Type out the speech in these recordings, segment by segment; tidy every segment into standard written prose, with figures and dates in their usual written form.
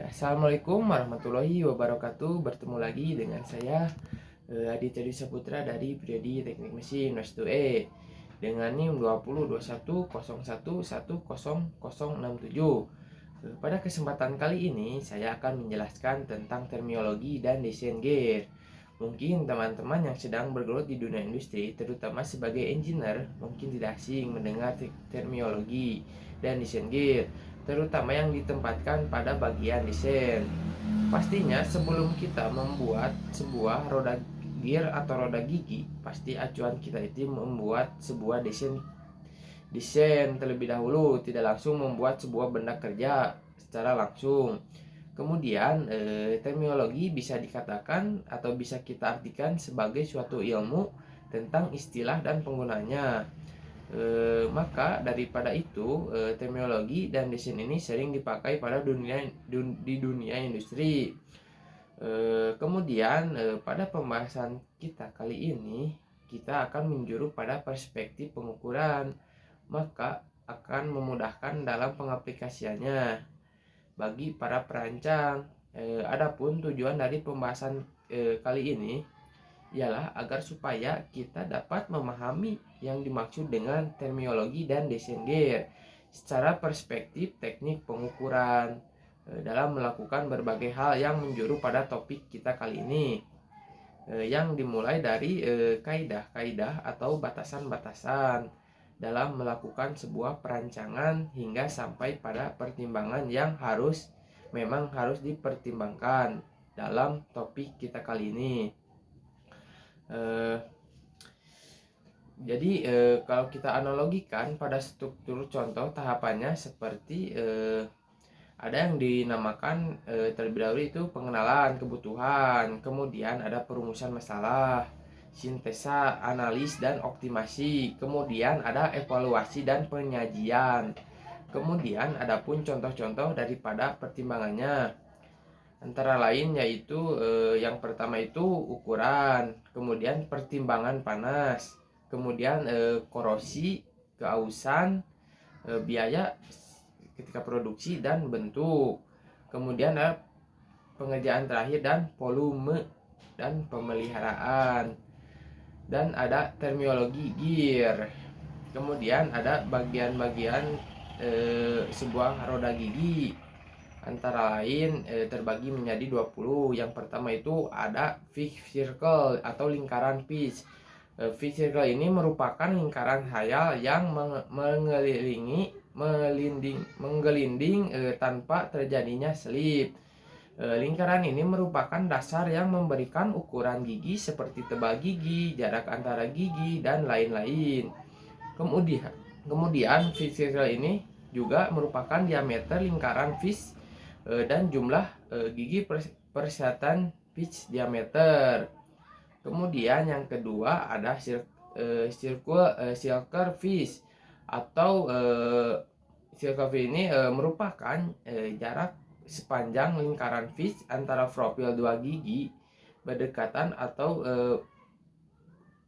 Assalamualaikum warahmatullahi wabarakatuh. Bertemu lagi dengan saya Aditya Dwi Saputra dari Prodi Teknik Mesin S2E dengan NIM 202101101067. Pada kesempatan kali ini saya akan menjelaskan tentang terminologi dan desain gear. Mungkin teman-teman yang sedang bergelut di dunia industri, terutama sebagai engineer, mungkin tidak asing mendengar terminologi dan desain gear, terutama yang ditempatkan pada bagian desain. Pastinya sebelum kita membuat sebuah roda gear atau roda gigi, pasti acuan kita itu membuat sebuah desain terlebih dahulu, tidak langsung membuat sebuah benda kerja secara langsung. Kemudian terminologi bisa dikatakan atau bisa kita artikan sebagai suatu ilmu tentang istilah dan penggunanya. Maka daripada itu terminologi dan desain ini sering dipakai pada di dunia industri. Kemudian pada pembahasan kita kali ini kita akan menjuru pada perspektif pengukuran, maka akan memudahkan dalam pengaplikasiannya bagi para perancang. Adapun tujuan dari pembahasan kali ini ialah agar supaya kita dapat memahami yang dimaksud dengan terminologi dan desain gear secara perspektif teknik pengukuran dalam melakukan berbagai hal yang menjuru pada topik kita kali ini, yang dimulai dari kaidah-kaidah atau batasan-batasan dalam melakukan sebuah perancangan hingga sampai pada pertimbangan yang memang harus dipertimbangkan dalam topik kita kali ini. Jadi kalau kita analogikan pada struktur contoh tahapannya seperti ada yang dinamakan terlebih dahulu itu pengenalan kebutuhan, kemudian ada perumusan masalah, sintesa, analis dan optimasi, kemudian ada evaluasi dan penyajian. Kemudian ada pun contoh-contoh daripada pertimbangannya. Antara lain yaitu yang pertama itu ukuran, kemudian pertimbangan panas, kemudian korosi, keausan, biaya ketika produksi dan bentuk. Kemudian ada pengerjaan terakhir dan volume dan pemeliharaan. Dan ada terminologi gear. Kemudian ada bagian-bagian sebuah roda gigi. Antara lain terbagi menjadi 20. Yang pertama itu ada fixed circle atau lingkaran pitch. Fixed circle ini merupakan lingkaran khayal yang menggelinding tanpa terjadinya selip. Lingkaran ini merupakan dasar yang memberikan ukuran gigi seperti tebal gigi, jarak antara gigi, dan lain-lain. Kemudian fixed circle ini juga merupakan diameter lingkaran pitch dan jumlah gigi persatuan pitch diameter. Kemudian yang kedua ada circle pitch atau circle pitch ini merupakan jarak sepanjang lingkaran pitch antara profil dua gigi berdekatan atau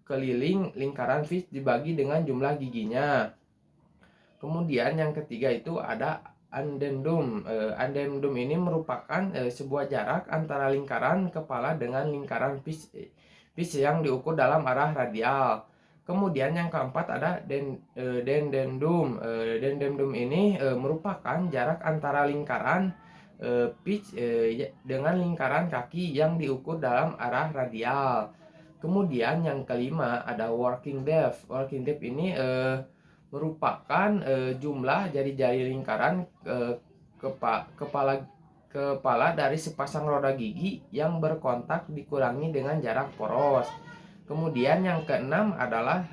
keliling lingkaran pitch dibagi dengan jumlah giginya. Kemudian yang ketiga itu ada addendum. Addendum ini merupakan sebuah jarak antara lingkaran kepala dengan lingkaran pitch yang diukur dalam arah radial. Kemudian yang keempat ada dendendum. Dendendum ini merupakan jarak antara lingkaran pitch dengan lingkaran kaki yang diukur dalam arah radial. Kemudian yang kelima ada working depth. Working depth ini merupakan jumlah jari-jari lingkaran kepala dari sepasang roda gigi yang berkontak dikurangi dengan jarak poros. Kemudian yang keenam adalah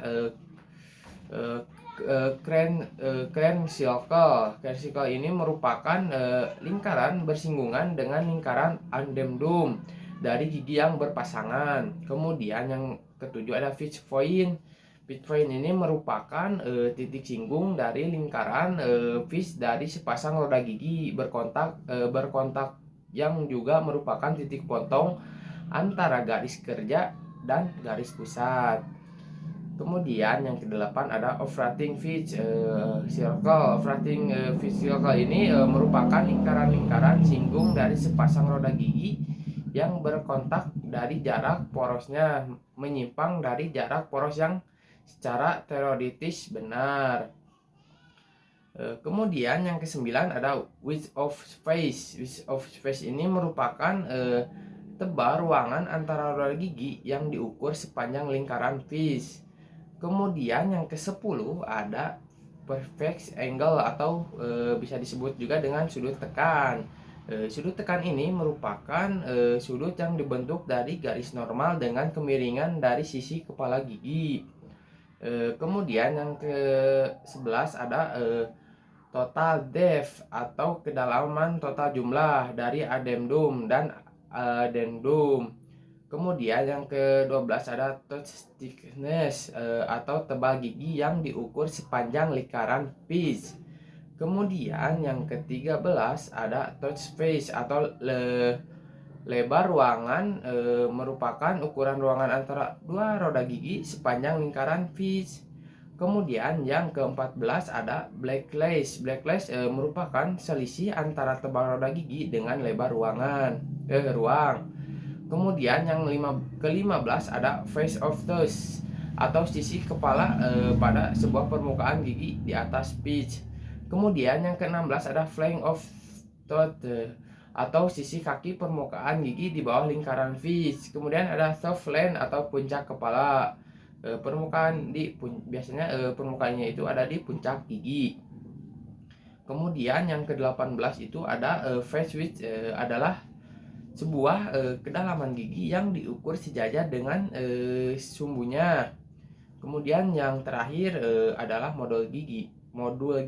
crane circle. Crane circle ini merupakan lingkaran bersinggungan dengan lingkaran addendum dari gigi yang berpasangan. Kemudian yang ketujuh ada pitch point. Pitch point ini merupakan titik singgung dari lingkaran pitch dari sepasang roda gigi berkontak yang juga merupakan titik potong antara garis kerja dan garis pusat. Kemudian yang kedelapan ada operating fish circle. Operating fish circle ini merupakan lingkaran-lingkaran singgung dari sepasang roda gigi yang berkontak dari jarak porosnya menyimpang dari jarak poros yang secara teoritis benar. Kemudian yang kesembilan ada width of space. Width of space ini merupakan tebal ruangan antara roda gigi yang diukur sepanjang lingkaran fish. Kemudian yang ke-10 ada perfect angle atau bisa disebut juga dengan sudut tekan. Sudut tekan ini merupakan sudut yang dibentuk dari garis normal dengan kemiringan dari sisi kepala gigi. Kemudian yang ke-11 ada total depth atau kedalaman total jumlah dari addendum dan addendum. Kemudian yang ke-12 ada touch thickness atau tebal gigi yang diukur sepanjang lingkaran fish. Kemudian yang ke-13 ada touch space atau lebar ruangan merupakan ukuran ruangan antara dua roda gigi sepanjang lingkaran fish. Kemudian yang ke-14 ada blacklash. Blacklash merupakan selisih antara tebal roda gigi dengan lebar ruang. Kemudian yang ke-15 ada face of tooth atau sisi kepala pada sebuah permukaan gigi di atas pitch. Kemudian yang ke-16 ada flank of tooth atau sisi kaki permukaan gigi di bawah lingkaran fish. Kemudian ada soft land atau puncak kepala. Permukaan biasanya permukaannya itu ada di puncak gigi. Kemudian yang ke-18 itu ada face width adalah sebuah kedalaman gigi yang diukur sejajar dengan sumbunya. Kemudian yang terakhir adalah modul gigi. Modul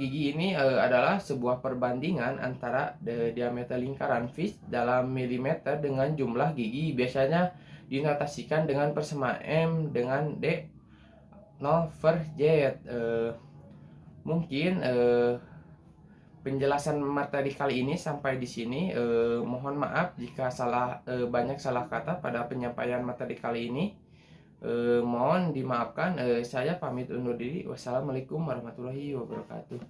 gigi ini adalah sebuah perbandingan antara diameter lingkaran fish dalam milimeter dengan jumlah gigi. Biasanya dinotasikan dengan persamaan M dengan D 0/Z. Mungkin penjelasan materi kali ini sampai di sini. Mohon maaf jika banyak salah kata pada penyampaian materi kali ini. Mohon dimaafkan. Saya pamit undur diri. Wassalamualaikum warahmatullahi wabarakatuh.